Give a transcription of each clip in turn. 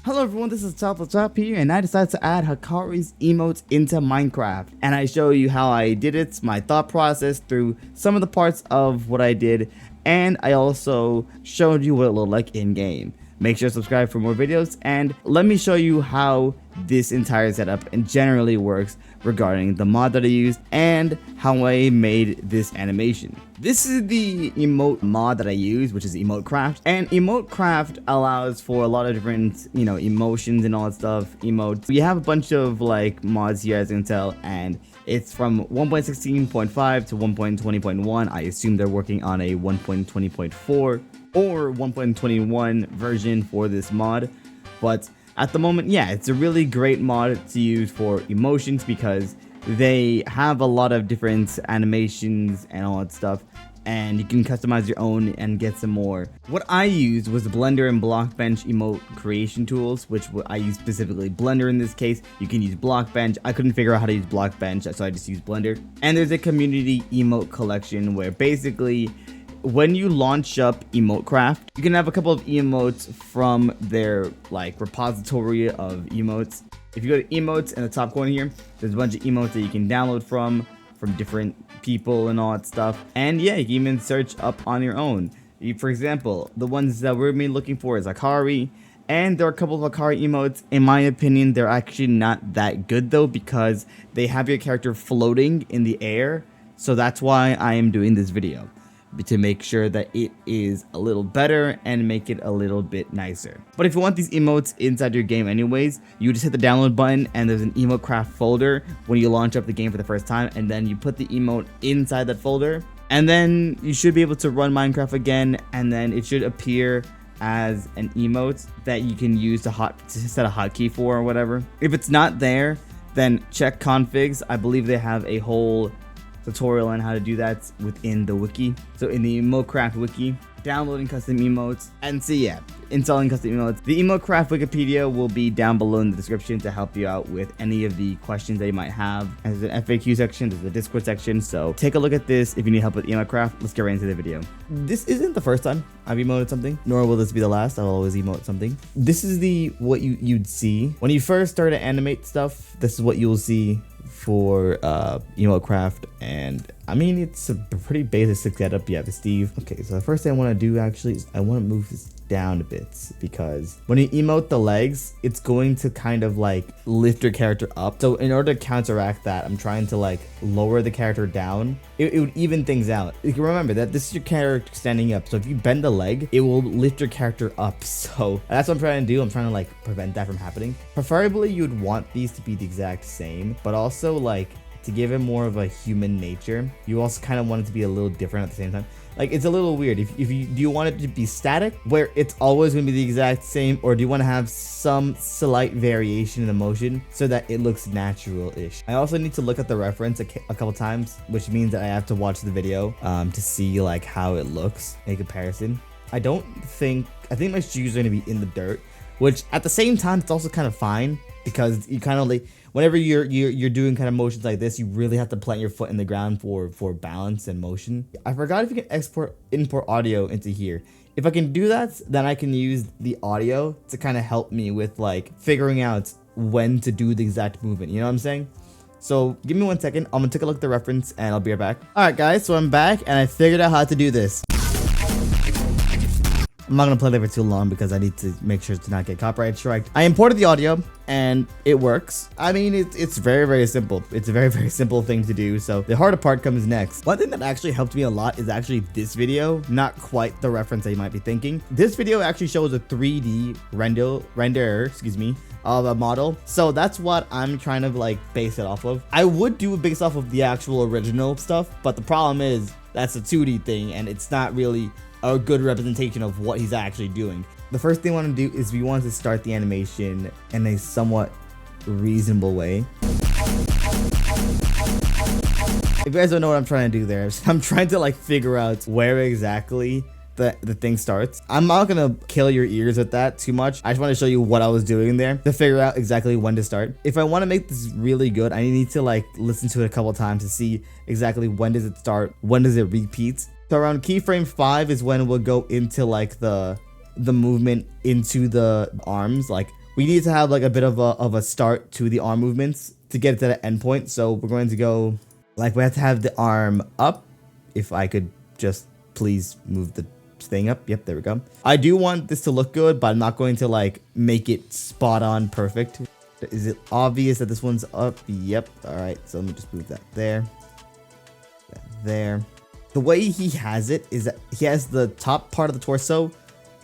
Hello everyone, this is Top here, and I decided to add Hakari's emotes into Minecraft. And I show you how I did it, my thought process through some of the parts of what I did, and I also showed you what it looked like in game. Make sure to subscribe for more videos, and let me show you how this entire setup and generally works regarding the mod that I used and how I made this animation. This is the emote mod that I use, which is EmoteCraft, and EmoteCraft allows for a lot of different, emotions and all that stuff, emotes. We have a bunch of like mods here, as you can tell, and it's from 1.16.5 to 1.20.1. I assume they're working on a 1.20.4 or 1.21 version for this mod, but at the moment, yeah, it's a really great mod to use for emotions because they have a lot of different animations and all that stuff, and you can customize your own and get some more. What I used was the Blender and Blockbench emote creation tools, which I use specifically Blender in this case. You can use Blockbench. I couldn't figure out how to use Blockbench, so I just used Blender. And there's a community emote collection where basically when you launch up EmoteCraft, you can have a couple of emotes from their like repository of emotes. If you go to emotes in the top corner here, there's a bunch of emotes that you can download from different people and all that stuff. And yeah, you can even search up on your own. For example, the ones that we're mainly looking for is Hakari, and there are a couple of Hakari emotes. In my opinion, they're actually not that good though, because they have your character floating in the air. So that's why I am doing this video, to make sure that it is a little better and make it a little bit nicer. But if you want these emotes inside your game anyways, you just hit the download button and there's an EmoteCraft folder when you launch up the game for the first time, and then you put the emote inside that folder, and then you should be able to run Minecraft again, and then it should appear as an emote that you can use to set a hotkey for or whatever. If it's not there, then check configs. I believe they have a whole tutorial on how to do that within the wiki. So in the EmoteCraft wiki, downloading custom emotes, and so yeah, installing custom emotes. The EmoteCraft Wikipedia will be down below in the description to help you out with any of the questions that you might have. And there's an FAQ section, there's a Discord section, so take a look at this if you need help with EmoteCraft. Let's get right into the video. This isn't the first time I've emoted something, nor will this be the last. I'll always emote something. This is what you'd see when you first start to animate stuff. This is what you'll see for EmoteCraft, and I mean, it's a pretty basic setup. You have the Steve. Okay, so the first thing I want to do actually is I want to move this down a bit, because when you emote the legs, it's going to kind of like lift your character up. So in order to counteract that, I'm trying to like lower the character down. It would even things out. You can remember that this is your character standing up, so if you bend the leg, it will lift your character up. So that's what I'm trying to do. I'm trying to like prevent that from happening. Preferably you'd want these to be the exact same, but also like to give it more of a human nature, you also kind of want it to be a little different at the same time. Like, it's a little weird. If you do you want it to be static where it's always going to be the exact same, or do you want to have some slight variation in the motion so that it looks natural-ish? I also need to look at the reference a couple times, which means that I have to watch the video to see like how it looks in comparison. I think my shoes are going to be in the dirt, which at the same time it's also kind of fine, because you kind of like, whenever you're doing kind of motions like this, you really have to plant your foot in the ground for balance and motion. I forgot if you can import audio into here. If I can do that, then I can use the audio to kind of help me with like figuring out when to do the exact movement. You know what I'm saying? So give me 1 second. I'm gonna take a look at the reference and I'll be right back. All right, guys. So I'm back and I figured out how to do this. I'm not going to play that for too long because I need to make sure to not get copyright striked. I imported the audio and it works. I mean, it's very, very simple. It's a very, very simple thing to do. So the harder part comes next. One thing that actually helped me a lot is actually this video, not quite the reference that you might be thinking. This video actually shows a 3D render, of a model. So that's what I'm trying to like base it off of. I would do it based off of the actual original stuff, but the problem is that's a 2D thing and it's not really a good representation of what he's actually doing. The first thing I want to do is we want to start the animation in a somewhat reasonable way. If you guys don't know what I'm trying to do there, I'm trying to like figure out where exactly the thing starts. I'm not gonna kill your ears with that too much. I just want to show you what I was doing there to figure out exactly when to start. If I want to make this really good, I need to like listen to it a couple times to see exactly when does it start, when does it repeat. So around keyframe 5 is when we'll go into like the movement into the arms. Like we need to have like a bit of a start to the arm movements to get to the endpoint. So we're going to go like we have to have the arm up. If I could just please move the thing up. Yep, there we go. I do want this to look good, but I'm not going to like make it spot on perfect. Is it obvious that this one's up? Yep. All right, so let me just move that there. That there. The way he has it is that he has the top part of the torso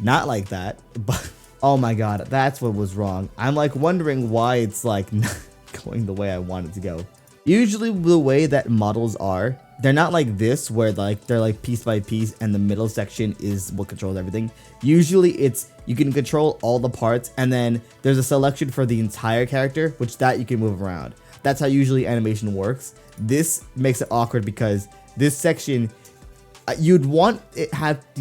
not like that, but oh my god, that's what was wrong. I'm like wondering why it's like not going the way I want it to go. Usually the way that models are, they're not like this where like they're like piece by piece and the middle section is what controls everything. Usually it's you can control all the parts and then there's a selection for the entire character, which that you can move around. That's how usually animation works. This makes it awkward because this section you'd want it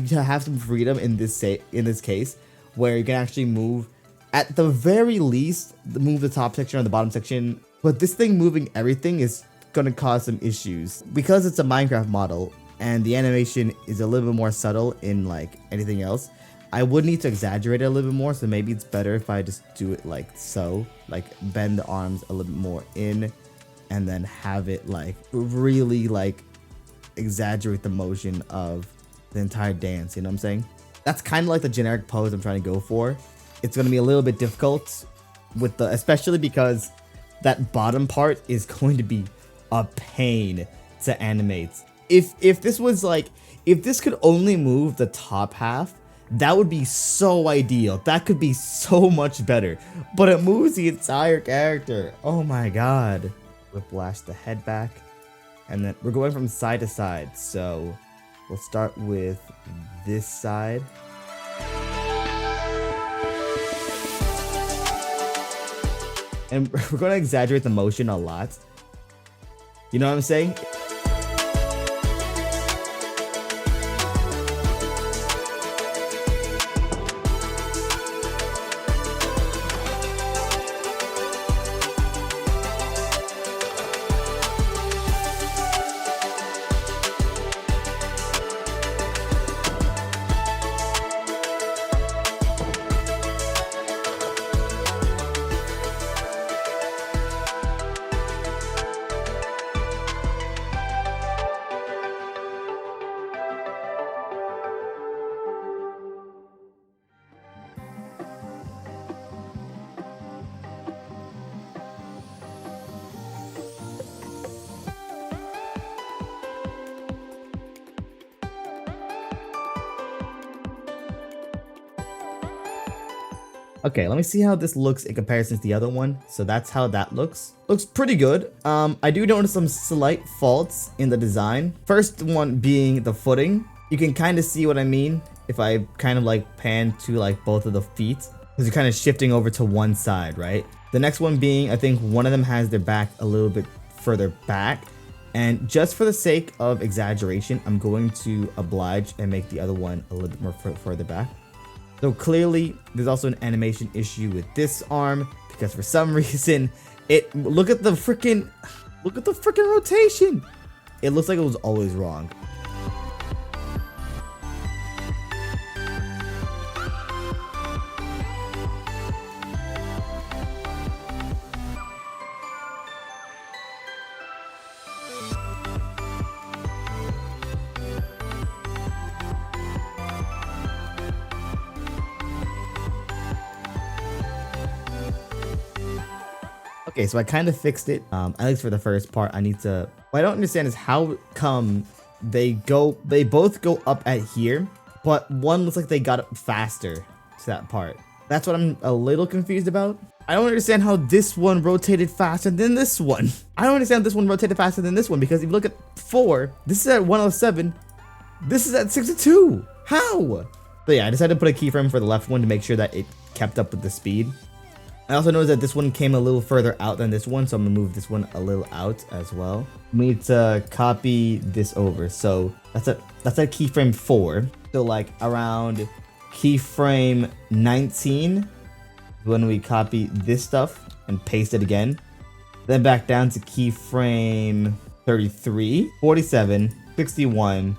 to have some freedom in this case where you can actually move at the very least move the top section or the bottom section, but this thing moving everything is gonna cause some issues because it's a Minecraft model and the animation is a little bit more subtle in like anything else. I would need to exaggerate it a little bit more, so maybe it's better if I just do it like so, like bend the arms a little bit more in and then have it like really like exaggerate the motion of the entire dance, you know what I'm saying? That's kind of like the generic pose I'm trying to go for. It's going to be a little bit difficult with the, especially because that bottom part is going to be a pain to animate. If this was like, if this could only move the top half, that would be so ideal. That could be so much better, but it moves the entire character. Oh my god. Whiplash the head back. And then we're going from side to side. So we'll start with this side. And we're going to exaggerate the motion a lot. You know what I'm saying? Okay, let me see how this looks in comparison to the other one. So that's how that looks. Looks pretty good. I do notice some slight faults in the design. First one being the footing. You can kind of see what I mean if I kind of like pan to like both of the feet, because you're kind of shifting over to one side, right? The next one being, I think one of them has their back a little bit further back. And just for the sake of exaggeration, I'm going to oblige and make the other one a little bit more further back. So clearly, there's also an animation issue with this arm because for some reason, look at the freaking rotation. It looks like it was always wrong. Okay, so I kind of fixed it. At least for the first part, I need to. What I don't understand is how come they both go up at here, but one looks like they got up faster to that part. That's what I'm a little confused about. I don't understand how this one rotated faster than this one. I don't understand this one rotated faster than this one because if you look at 4, this is at 107, this is at 62. How? So yeah, I decided to put a keyframe for the left one to make sure that it kept up with the speed. I also noticed that this one came a little further out than this one, so I'm gonna move this one a little out as well. We need to copy this over. So that's a keyframe 4. So like around keyframe 19 when we copy this stuff and paste it again. Then back down to keyframe 33, 47, 61,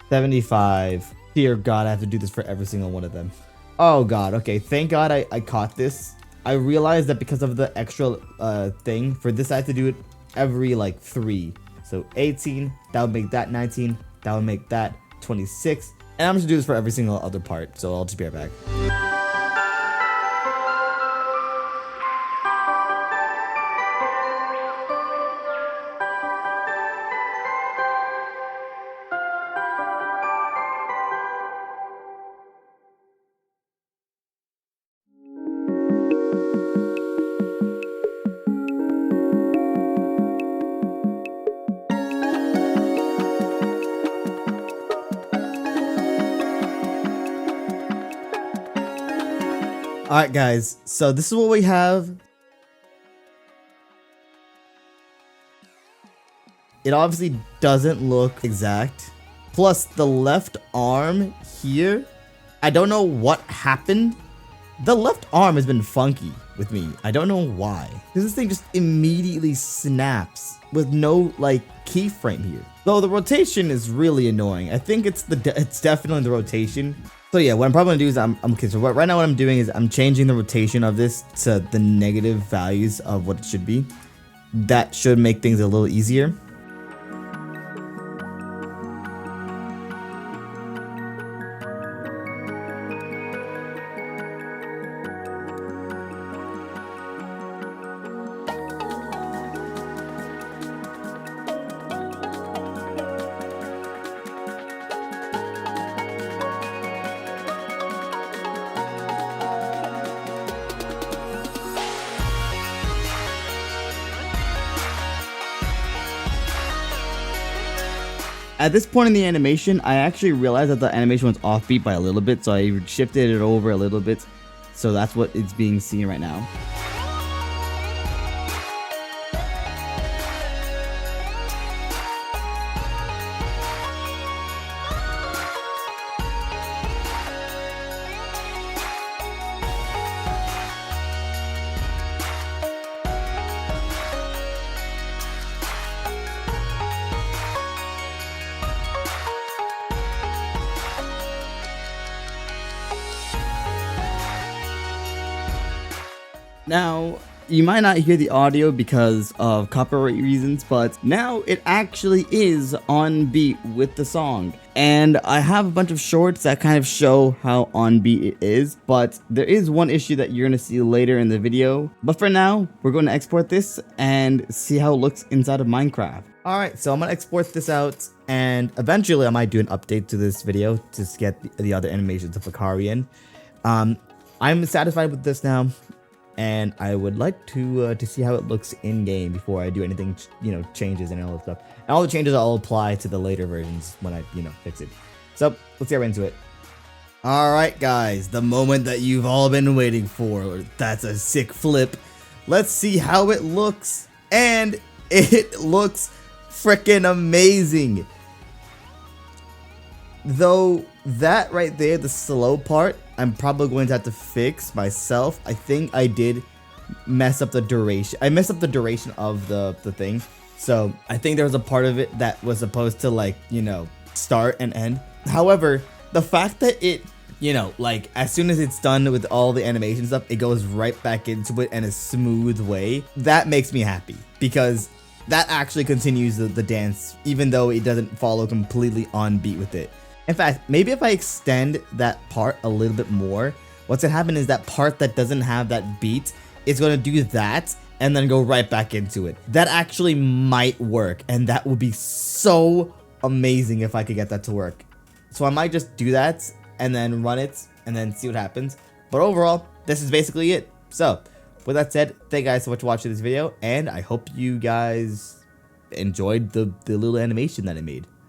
75. Dear God, I have to do this for every single one of them. Oh God, okay, thank God I caught this I realized that because of the extra thing, for this I have to do it every like 3. So 18, that would make that 19, that would make that 26. And I'm just gonna do this for every single other part, so I'll just be right back. Alright guys, so this is what we have. It obviously doesn't look exact. Plus the left arm here, I don't know what happened. The left arm has been funky with me. I don't know why. This thing just immediately snaps with no like keyframe here. Though the rotation is really annoying. I think it's definitely the rotation. So yeah, what I'm probably gonna do is okay. So right now what I'm doing is I'm changing the rotation of this to the negative values of what it should be. That should make things a little easier. At this point in the animation, I actually realized that the animation was offbeat by a little bit, so I shifted it over a little bit. So that's what it's being seen right now. Now, you might not hear the audio because of copyright reasons, but now it actually is on beat with the song. And I have a bunch of shorts that kind of show how on beat it is, but there is one issue that you're going to see later in the video. But for now, we're going to export this and see how it looks inside of Minecraft. Alright, so I'm going to export this out, and eventually I might do an update to this video to get the other animations of Hakari in. I'm satisfied with this now. And I would like to see how it looks in game before I do anything, changes and all that stuff. And all the changes I'll apply to the later versions when I, fix it. So let's get right into it. All right, guys, the moment that you've all been waiting for. That's a sick flip. Let's see how it looks, and it looks freaking amazing. Though that right there, the slow part, I'm probably going to have to fix myself. I think I did mess up the duration. I messed up the duration of the thing. So I think there was a part of it that was supposed to start and end. However, the fact that it, as soon as it's done with all the animation stuff, it goes right back into it in a smooth way. That makes me happy because that actually continues the dance, even though it doesn't follow completely on beat with it. In fact, maybe if I extend that part a little bit more, what's gonna happen is that part that doesn't have that beat is gonna do that and then go right back into it. That actually might work, and that would be so amazing if I could get that to work. So I might just do that and then run it and then see what happens. But overall, this is basically it. So with that said, thank you guys so much for watching this video, and I hope you guys enjoyed the little animation that I made.